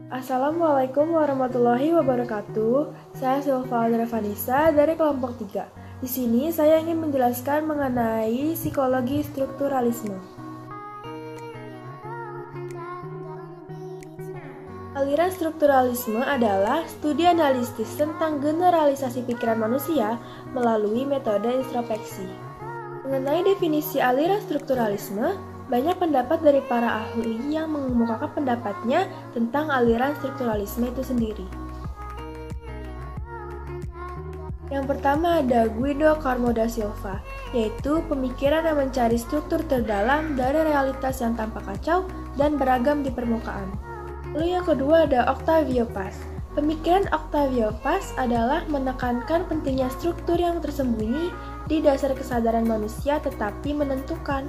Assalamualaikum warahmatullahi wabarakatuh. Saya Silva Vanessa dari kelompok 3. Di sini saya ingin menjelaskan mengenai psikologi strukturalisme. Aliran strukturalisme adalah studi analisis tentang generalisasi pikiran manusia melalui metode introspeksi. Mengenai definisi aliran strukturalisme, banyak pendapat dari para ahli yang mengemukakan pendapatnya tentang aliran strukturalisme itu sendiri. Yang pertama ada Guido Carmo da Silva, yaitu pemikiran yang mencari struktur terdalam dari realitas yang tampak kacau dan beragam di permukaan. Lalu yang kedua ada Octavio Paz. Pemikiran Octavio Paz adalah menekankan pentingnya struktur yang tersembunyi di dasar kesadaran manusia tetapi menentukan.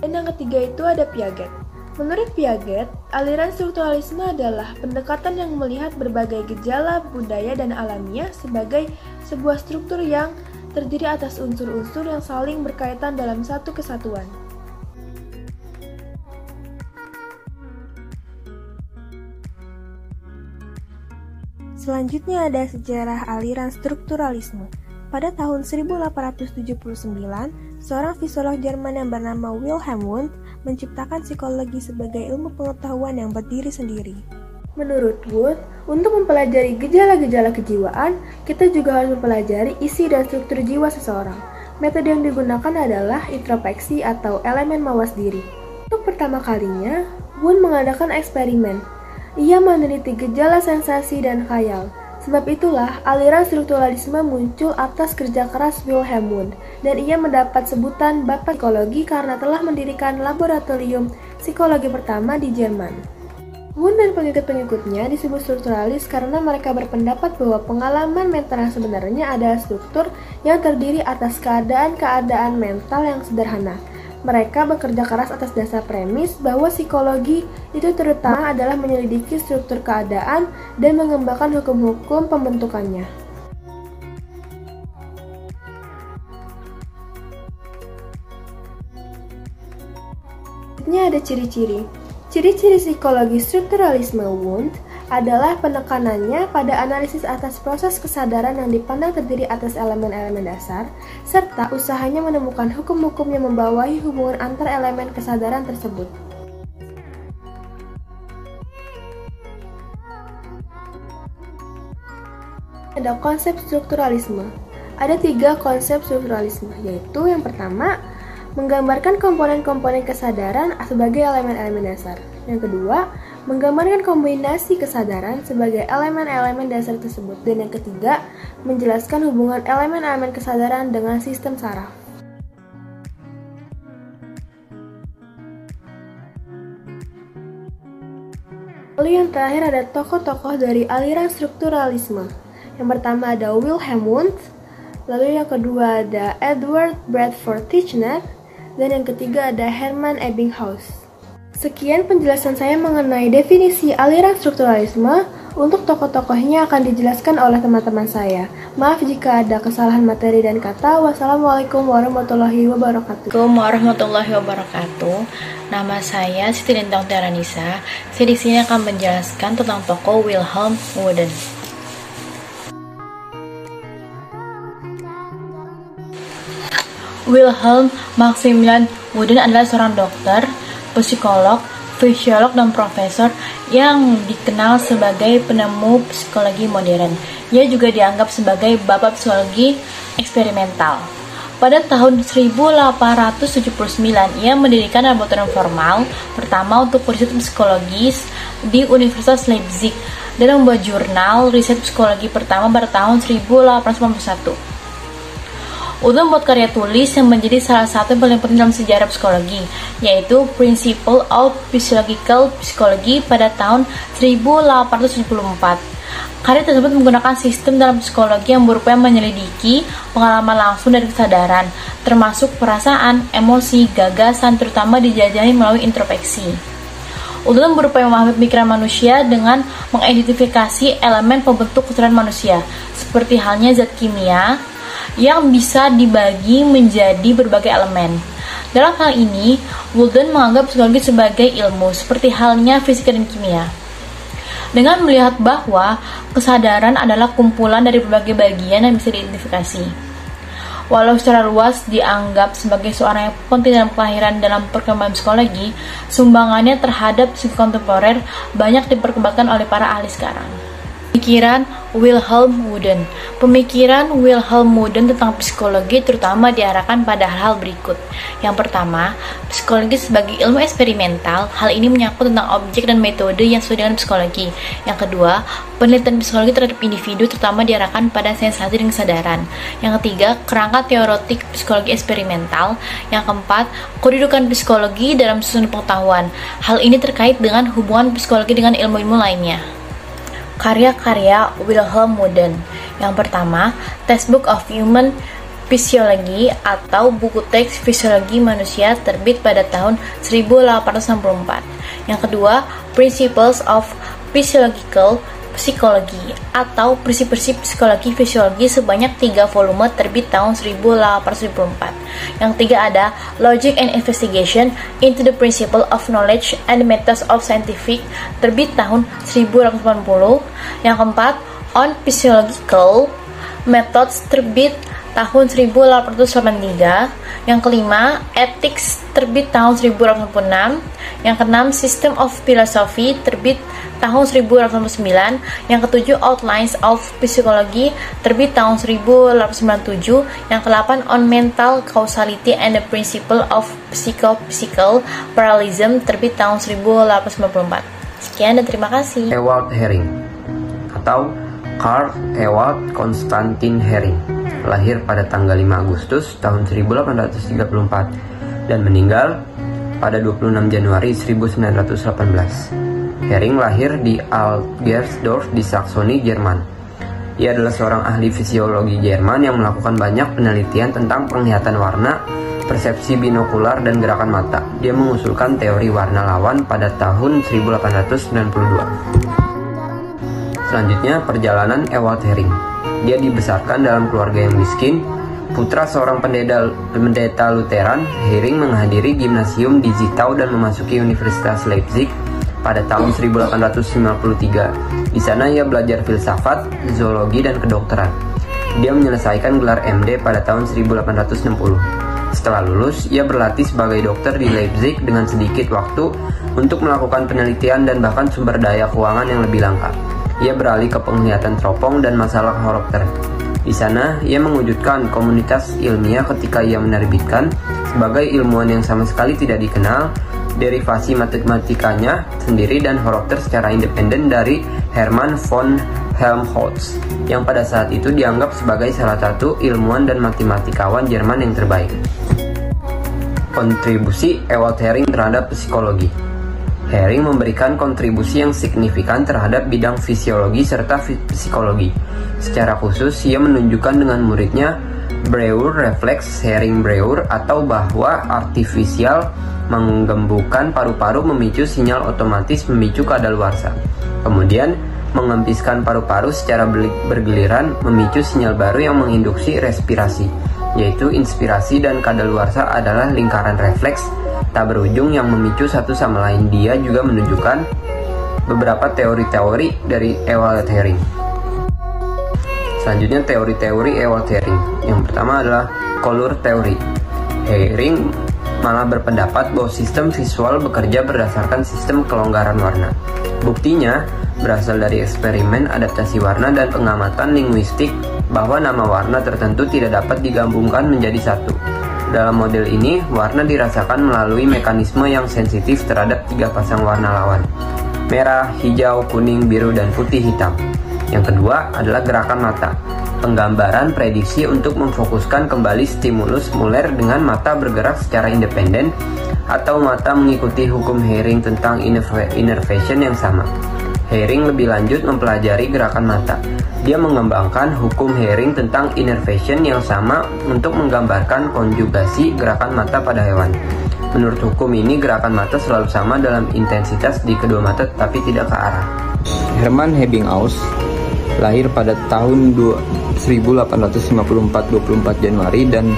Dan yang ketiga itu ada Piaget. Menurut Piaget, aliran strukturalisme adalah pendekatan yang melihat berbagai gejala budaya dan alamiah sebagai sebuah struktur yang terdiri atas unsur-unsur yang saling berkaitan dalam satu kesatuan. Selanjutnya ada sejarah aliran strukturalisme. Pada tahun 1879, seorang fisiolog Jerman yang bernama Wilhelm Wundt menciptakan psikologi sebagai ilmu pengetahuan yang berdiri sendiri. Menurut Wundt, untuk mempelajari gejala-gejala kejiwaan, kita juga harus mempelajari isi dan struktur jiwa seseorang. Metode yang digunakan adalah introspeksi atau elemen mawas diri. Untuk pertama kalinya, Wundt mengadakan eksperimen. Ia meneliti gejala sensasi dan khayal. Sebab itulah, aliran strukturalisme muncul atas kerja keras Wilhelm Wundt, dan ia mendapat sebutan Bapak Psikologi karena telah mendirikan laboratorium psikologi pertama di Jerman. Wundt dan pengikut-pengikutnya disebut strukturalis karena mereka berpendapat bahwa pengalaman mental yang sebenarnya adalah struktur yang terdiri atas keadaan-keadaan mental yang sederhana. Mereka bekerja keras atas dasar premis bahwa psikologi itu terutama adalah menyelidiki struktur keadaan dan mengembangkan hukum-hukum pembentukannya. Selanjutnya ada ciri-ciri. Ciri-ciri psikologi strukturalisme Wundt adalah penekanannya pada analisis atas proses kesadaran yang dipandang terdiri atas elemen-elemen dasar, serta usahanya menemukan hukum-hukum yang membawahi hubungan antar elemen kesadaran tersebut. Ada konsep strukturalisme. Ada 3 konsep strukturalisme, yaitu yang pertama, menggambarkan komponen-komponen kesadaran sebagai elemen-elemen dasar. Yang kedua, menggambarkan kombinasi kesadaran sebagai elemen-elemen dasar tersebut. Dan yang ketiga, menjelaskan hubungan elemen-elemen kesadaran dengan sistem saraf. Lalu yang terakhir ada tokoh-tokoh dari aliran strukturalisme. Yang pertama ada Wilhelm Wundt, lalu yang kedua ada Edward Bradford Titchener, dan yang ketiga ada Hermann Ebbinghaus. Sekian penjelasan saya mengenai definisi aliran strukturalisme. Untuk tokoh-tokohnya akan dijelaskan oleh teman-teman saya. Maaf jika ada kesalahan materi dan kata. Wassalamualaikum warahmatullahi wabarakatuh. Assalamualaikum warahmatullahi wabarakatuh. Nama saya Siti Lintang Tiaranisa. Saya di sini akan menjelaskan tentang tokoh Wilhelm Wundt. Wilhelm Maximilian Wundt adalah seorang dokter, psikolog, fisiolog, dan profesor yang dikenal sebagai penemu psikologi modern. Ia juga dianggap sebagai bapak psikologi eksperimental. Pada tahun 1879, ia mendirikan laboratorium formal pertama untuk riset psikologis di Universitas Leipzig dan membuat jurnal riset psikologi pertama pada tahun 1891. Wundt membuat karya tulis yang menjadi salah satu yang paling penting dalam sejarah psikologi, yaitu Principle of Physiological Psychology pada tahun 1874. Karya tersebut menggunakan sistem dalam psikologi yang berupaya menyelidiki pengalaman langsung dari kesadaran, termasuk perasaan, emosi, gagasan, terutama dijajahi melalui introspeksi. Wundt berupaya memahami pikiran manusia dengan mengidentifikasi elemen pembentuk kesadaran manusia, seperti halnya zat kimia, yang bisa dibagi menjadi berbagai elemen. Dalam hal ini, Wundt menganggap psikologi sebagai ilmu, seperti halnya fisika dan kimia. dengan melihat bahwa kesadaran adalah kumpulan dari berbagai bagian yang bisa diidentifikasi. Walau secara luas dianggap sebagai seorang yang penting dalam kelahiran dalam perkembangan psikologi, sumbangannya terhadap psikologi kontemporer banyak diperkembangkan oleh para ahli sekarang. Pemikiran Wilhelm Wooden. Pemikiran Wilhelm Wooden tentang psikologi terutama diarahkan pada hal-hal berikut. Yang pertama, psikologi sebagai ilmu eksperimental. Hal ini menyangkut tentang objek dan metode yang sesuai dengan psikologi. Yang kedua, penelitian psikologi terhadap individu terutama diarahkan pada sensasi dan kesadaran. Yang ketiga, kerangka teoretik psikologi eksperimental. Yang keempat, kedudukan psikologi dalam susunan pengetahuan. Hal ini terkait dengan hubungan psikologi dengan ilmu-ilmu lainnya. Karya-karya Wilhelm Wooden. Yang pertama, Textbook of Human Physiology atau buku teks fisiologi manusia terbit pada tahun 1864. Yang kedua, Principles of Physiological Psychology atau prinsip-prinsip psikologi fisiologi sebanyak 3 volume terbit tahun 1874. Yang ketiga ada Logic and Investigation into the Principle of Knowledge and Methods of Scientific terbit tahun 1880. Yang keempat On Physiological Methods terbit tahun 1883. Yang kelima Ethics terbit tahun 1886. Yang keenam System of Philosophy terbit tahun 1899. Yang ketujuh Outlines of Psychology terbit tahun 1897. Yang kedelapan On Mental Causality and the Principle of Psychophysical Parallelism terbit tahun 1894. Sekian dan terima kasih. Ewald Hering atau Karl Ewald Konstantin Hering lahir pada tanggal 5 Agustus tahun 1834 dan meninggal pada 26 Januari 1918. Hering lahir di Algersdorf di Saksoni, Jerman. Ia adalah seorang ahli fisiologi Jerman yang melakukan banyak penelitian tentang penglihatan warna, persepsi binokular, dan gerakan mata. Dia mengusulkan teori warna lawan pada tahun 1892. Selanjutnya, perjalanan Ewald Hering. Dia dibesarkan dalam keluarga yang miskin. Putra seorang pendeta Lutheran, Hering menghadiri gimnasium di Zittau dan memasuki Universitas Leipzig pada tahun 1853. Di sana ia belajar filsafat, zoologi, dan kedokteran. Dia menyelesaikan gelar MD pada tahun 1860. Setelah lulus, ia berlatih sebagai dokter di Leipzig dengan sedikit waktu untuk melakukan penelitian dan bahkan sumber daya keuangan yang lebih lengkap. Ia beralih ke penglihatan teropong dan masalah horopter. Di sana, ia mewujudkan komunitas ilmiah ketika ia menerbitkan sebagai ilmuwan yang sama sekali tidak dikenal derivasi matematikanya sendiri dan horopter secara independen dari Hermann von Helmholtz, yang pada saat itu dianggap sebagai salah satu ilmuwan dan matematikawan Jerman yang terbaik. Kontribusi Ewald Hering terhadap psikologi. Hering memberikan kontribusi yang signifikan terhadap bidang fisiologi serta psikologi. Secara khusus, ia menunjukkan dengan muridnya Breuer refleks Hering-Breuer atau bahwa artifisial menggembungkan paru-paru memicu sinyal otomatis memicu kadaluarsa. Kemudian, mengempiskan paru-paru secara bergiliran memicu sinyal baru yang menginduksi respirasi, yaitu inspirasi dan kadaluarsa adalah lingkaran refleks tak berujung yang memicu satu sama lain. Dia juga menunjukkan beberapa teori-teori dari Ewald Hering. Selanjutnya teori-teori Ewald Hering. Yang pertama adalah color theory. Hering malah berpendapat bahwa sistem visual bekerja berdasarkan sistem kelonggaran warna. Buktinya berasal dari eksperimen adaptasi warna dan pengamatan linguistik bahwa nama warna tertentu tidak dapat digabungkan menjadi satu. Dalam model ini, warna dirasakan melalui mekanisme yang sensitif terhadap 3 pasang warna lawan: merah, hijau, kuning, biru, dan putih hitam. Yang kedua adalah gerakan mata. Penggambaran prediksi untuk memfokuskan kembali stimulus Muller dengan mata bergerak secara independen atau mata mengikuti hukum Hering tentang innervation yang sama. Hering lebih lanjut mempelajari gerakan mata. Dia mengembangkan hukum Hering tentang innervation yang sama untuk menggambarkan konjugasi gerakan mata pada hewan. Menurut hukum ini, gerakan mata selalu sama dalam intensitas di kedua mata tetapi tidak ke arah. Hermann Ebbinghaus lahir pada tahun 1854 24 Januari dan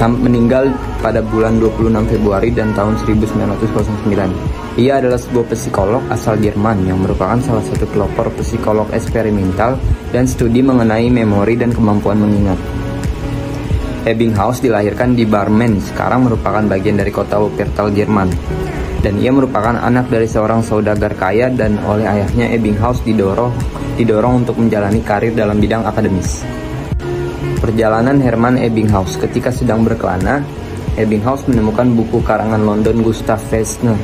meninggal pada bulan 26 Februari dan tahun 1909. Ia adalah sebuah psikolog asal Jerman yang merupakan salah satu pelopor psikolog eksperimental dan studi mengenai memori dan kemampuan mengingat. Ebbinghaus dilahirkan di Barmen, sekarang merupakan bagian dari kota Wuppertal, Jerman. Dan ia merupakan anak dari seorang saudagar kaya dan oleh ayahnya Ebbinghaus didorong untuk menjalani karir dalam bidang akademis. Perjalanan Hermann Ebbinghaus. Ketika sedang berkelana, Ebbinghaus menemukan buku karangan London Gustav Fresner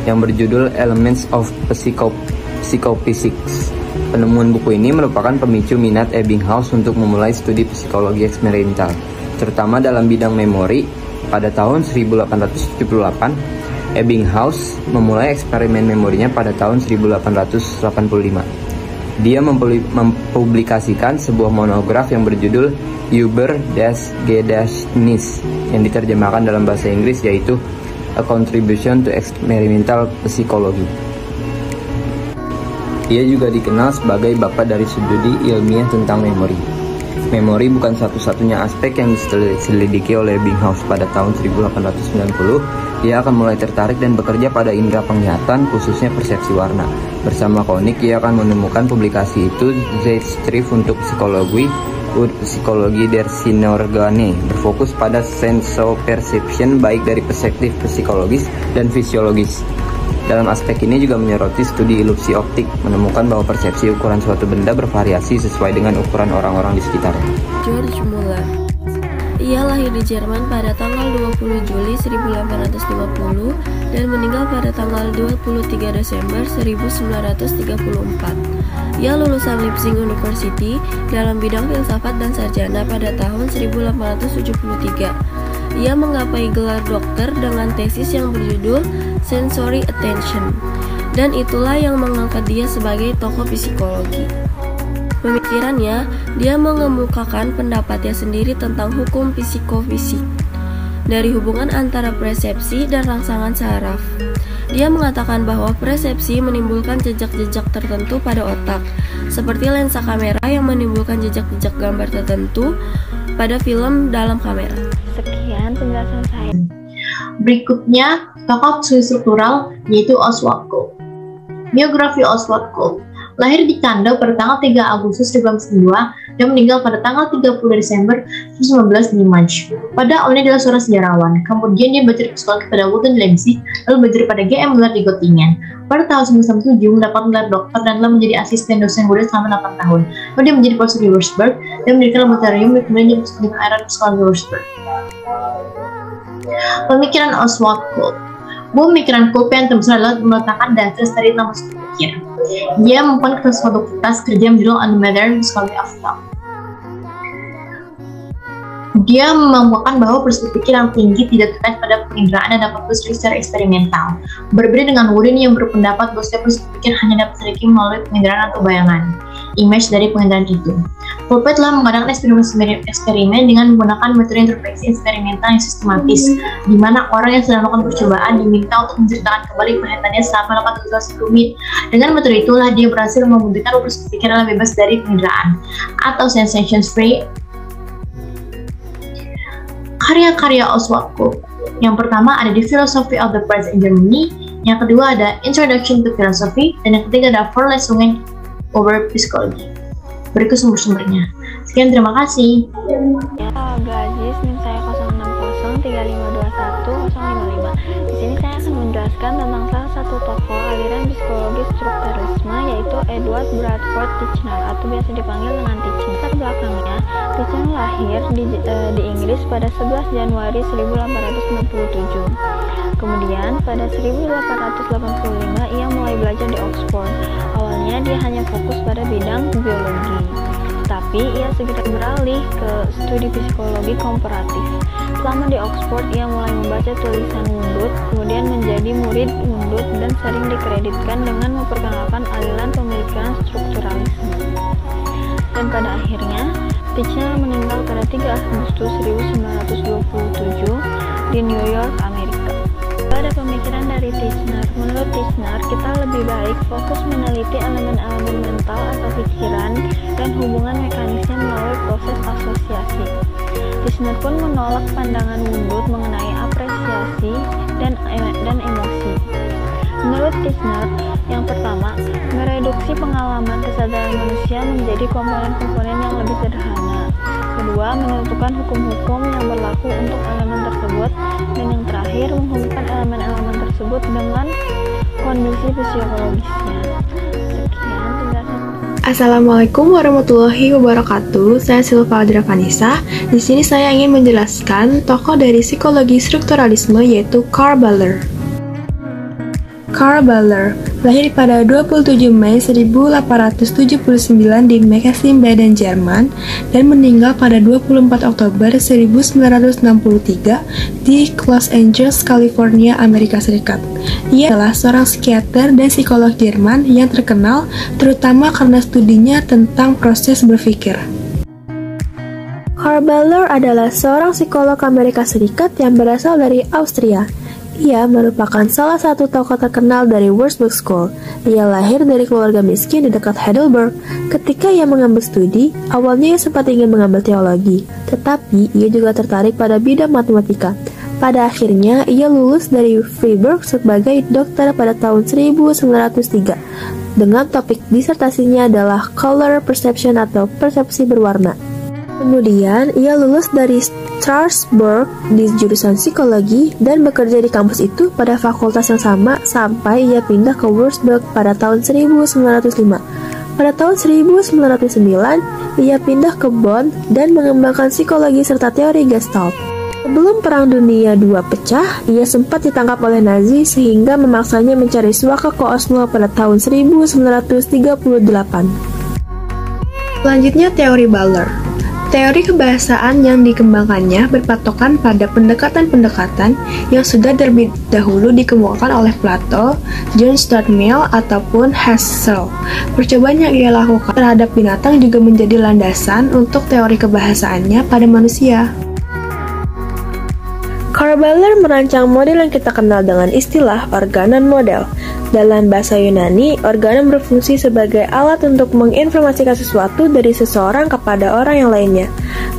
yang berjudul Elements of Psychophysics. Penemuan buku ini merupakan pemicu minat Ebbinghaus untuk memulai studi psikologi eksperimental, terutama dalam bidang memori. Pada tahun 1878, Ebbinghaus memulai eksperimen memorinya pada tahun 1885. Dia mempublikasikan sebuah monograf yang berjudul Über das Gedächtnis yang diterjemahkan dalam bahasa Inggris, yaitu A Contribution to Experimental Psychology. Ia juga dikenal sebagai bapak dari studi ilmiah tentang memori. Memori bukan satu-satunya aspek yang diselidiki oleh Ebbinghaus. Pada tahun 1890, ia akan mulai tertarik dan bekerja pada indera penglihatan, khususnya persepsi warna. Bersama Koenig, ia akan menemukan publikasi itu Zeitschrift untuk Psikologi der Sinnesorgane, berfokus pada sensoperception baik dari perspektif psikologis dan fisiologis. Dalam aspek ini juga menyoroti studi ilusi optik, menemukan bahwa persepsi ukuran suatu benda bervariasi sesuai dengan ukuran orang-orang di sekitarnya. George Muller. Ia lahir di Jerman pada tanggal 20 Juli 1850 dan meninggal pada tanggal 23 Desember 1934. Ia lulusan Leipzig University dalam bidang filsafat dan sarjana pada tahun 1873. Ia menggapai gelar dokter dengan tesis yang berjudul Sensory Attention, dan itulah yang mengangkat dia sebagai tokoh psikologi. Pemikirannya, dia mengemukakan pendapatnya sendiri tentang hukum psikofisik dari hubungan antara persepsi dan rangsangan saraf. Dia mengatakan bahwa persepsi menimbulkan jejak-jejak tertentu pada otak, seperti lensa kamera yang menimbulkan jejak-jejak gambar tertentu pada film dalam kamera. Sekian penjelasan saya. Berikutnya, tokoh psikologi struktural yaitu Oswald Kolb. Biografi Oswald Kolb. Lahir di Kandau pada tanggal 3 Agustus 1902 dan meninggal pada tanggal 30 Desember 1919 di Mainz. Pada awalnya adalah seorang sejarawan, kemudian dia belajar psikologi pada Witten Leipzig, lalu belajar pada GM Müller di Göttingen. Pada tahun 1997 mendapat gelar dokter dan telah menjadi asisten dosen muda selama 8 tahun. Lalu dia menjadi profesor di Würzburg dan mendirikan laboratorium dan kemudian dia bersekutu dengan psikologi Würzburg. Pemikiran Oswald Kolb. Pemikiran Kolb yang terbesar adalah meletakkan dasar dari nama berpikir. Dia mempunyai suatu kertas kerja yang berjudul On the Modern Psychology of Thought. Dia membuatkan bahwa proses berpikir yang tinggi tidak terkait pada penginderaan dan dapat berpikir secara eksperimental. Berbeda dengan Wooden yang berpendapat bahwa setiap proses berpikir hanya dapat terjadi melalui penginderaan atau bayangan, image dari penginderaan itu. Kolb telah mengadakan eksperimen dengan menggunakan metode introspeksi eksperimental yang sistematis, di mana orang yang sedang melakukan percobaan diminta untuk menceritakan kembali penglihatannya selama 8 menit. Dengan metode itulah dia berhasil membuktikan proses pikiran bebas dari penginderaan atau sensation free. Karya-karya Oswald Kolb. Yang pertama ada di Philosophy of the Press in Germany, yang kedua ada Introduction to Philosophy, dan yang ketiga ada Vorlesungen over Psychology. Berikut sumber-sumbernya. Sekian, terima kasih. Ya, Gajis, NIM saya 06035211055. Di sini saya akan menjelaskan tentang salah satu tokoh aliran psikologi strukturalisme, yaitu Edward Bradford Titchener atau biasa dipanggil dengan Titchener. Latar belakangnya, Titchener lahir di Inggris pada 11 Januari 1867. Kemudian pada 1885 ia mulai belajar di Oxford. Awalnya dia hanya fokus pada bidang biologi, tapi ia segera beralih ke studi psikologi komparatif. Selama di Oxford ia mulai membaca tulisan Wundt, kemudian menjadi murid Wundt dan sering dikreditkan dengan memperkenalkan aliran pemikiran strukturalisme. Dan pada akhirnya Titchener meninggal pada 3 Agustus 1927 di New York, Amerika. Pada pemikiran dari Tishner, menurut Tishner, kita lebih baik fokus meneliti elemen-elemen mental atau pikiran dan hubungan mekanisnya melalui proses asosiasi. Tishner pun menolak pandangan Wundt mengenai apresiasi dan emosi. Menurut Tishner, yang pertama, mereduksi pengalaman kesadaran manusia menjadi komponen-komponen yang lebih sederhana. Kedua, menentukan hukum-hukum yang berlaku untuk elemen tersebut. Dan yang terakhir, menghubungkan elemen-elemen tersebut dengan kondisi fisiologisnya. Sekian penjelasan. Assalamualaikum warahmatullahi wabarakatuh. Saya Silva Adra Vanessa. Di sini saya ingin menjelaskan tokoh dari psikologi strukturalisme yaitu Karl Baller. Karl Baller lahir pada 27 Mei 1879 di Mechelsinn-Baden, Jerman, dan meninggal pada 24 Oktober 1963 di Los Angeles, California, Amerika Serikat. Ia adalah seorang psikiater dan psikolog Jerman yang terkenal terutama karena studinya tentang proses berpikir. Karl Baller adalah seorang psikolog Amerika Serikat yang berasal dari Austria. Ia merupakan salah satu tokoh terkenal dari Würzburg School. Ia lahir dari keluarga miskin di dekat Heidelberg. Ketika ia mengambil studi, awalnya ia sempat ingin mengambil teologi, tetapi ia juga tertarik pada bidang matematika. Pada akhirnya, ia lulus dari Freiburg sebagai dokter pada tahun 1903. Dengan topik disertasinya adalah Color Perception atau persepsi berwarna. Kemudian, ia lulus dari Strasbourg di jurusan psikologi dan bekerja di kampus itu pada fakultas yang sama sampai ia pindah ke Würzburg pada tahun 1905. Pada tahun 1909, ia pindah ke Bonn dan mengembangkan psikologi serta teori Gestalt. Sebelum Perang Dunia II pecah, ia sempat ditangkap oleh Nazi sehingga memaksanya mencari suaka ke Oslo pada tahun 1938. Selanjutnya teori Baller. Teori kebahasaan yang dikembangkannya berpatokan pada pendekatan-pendekatan yang sudah terlebih dahulu dikemukakan oleh Plato, John Stuart Mill, ataupun Husserl. Percobaan yang ia lakukan terhadap binatang juga menjadi landasan untuk teori kebahasaannya pada manusia. Karl Baller merancang model yang kita kenal dengan istilah organon model. Dalam bahasa Yunani, organon berfungsi sebagai alat untuk menginformasikan sesuatu dari seseorang kepada orang yang lainnya.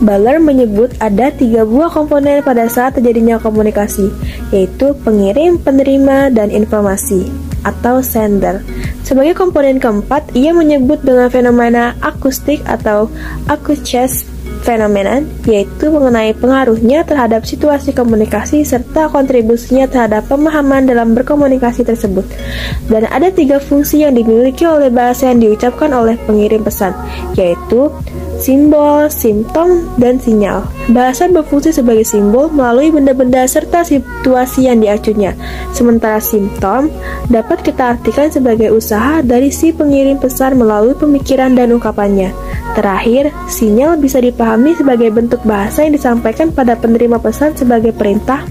Baller menyebut ada 3 buah komponen pada saat terjadinya komunikasi, yaitu pengirim, penerima, dan informasi, atau sender. Sebagai komponen keempat, ia menyebut dengan fenomena akustik atau acoustic phenomenon, yaitu mengenai pengaruhnya terhadap situasi komunikasi serta kontribusinya terhadap pemahaman dalam berkomunikasi tersebut. Dan ada 3 fungsi yang dimiliki oleh bahasa yang diucapkan oleh pengirim pesan, yaitu simbol, simptom, dan sinyal. Bahasa berfungsi sebagai simbol melalui benda-benda serta situasi yang diacunya, sementara simptom dapat kita artikan sebagai usaha dari si pengirim pesan melalui pemikiran dan ungkapannya. Terakhir, sinyal bisa dipahami sebagai bentuk bahasa yang disampaikan pada penerima pesan sebagai perintah.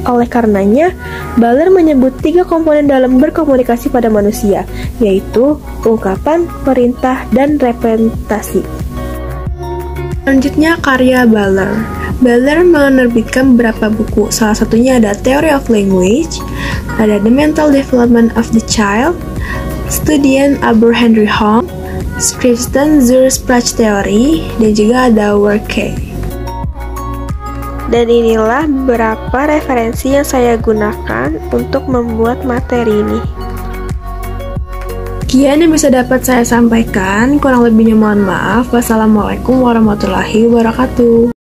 Oleh karenanya, Baller menyebut 3 komponen dalam berkomunikasi pada manusia, yaitu ungkapan, perintah, dan representasi. Selanjutnya, karya Baller. Baller menerbitkan beberapa buku, salah satunya ada Theory of Language, ada The Mental Development of the Child, Studien über Henry Hom, Schriften zur Sprachtheorie, dan juga ada Werke. Dan inilah beberapa referensi yang saya gunakan untuk membuat materi ini. Sekian yang bisa dapat saya sampaikan, kurang lebihnya mohon maaf. Wassalamualaikum warahmatullahi wabarakatuh.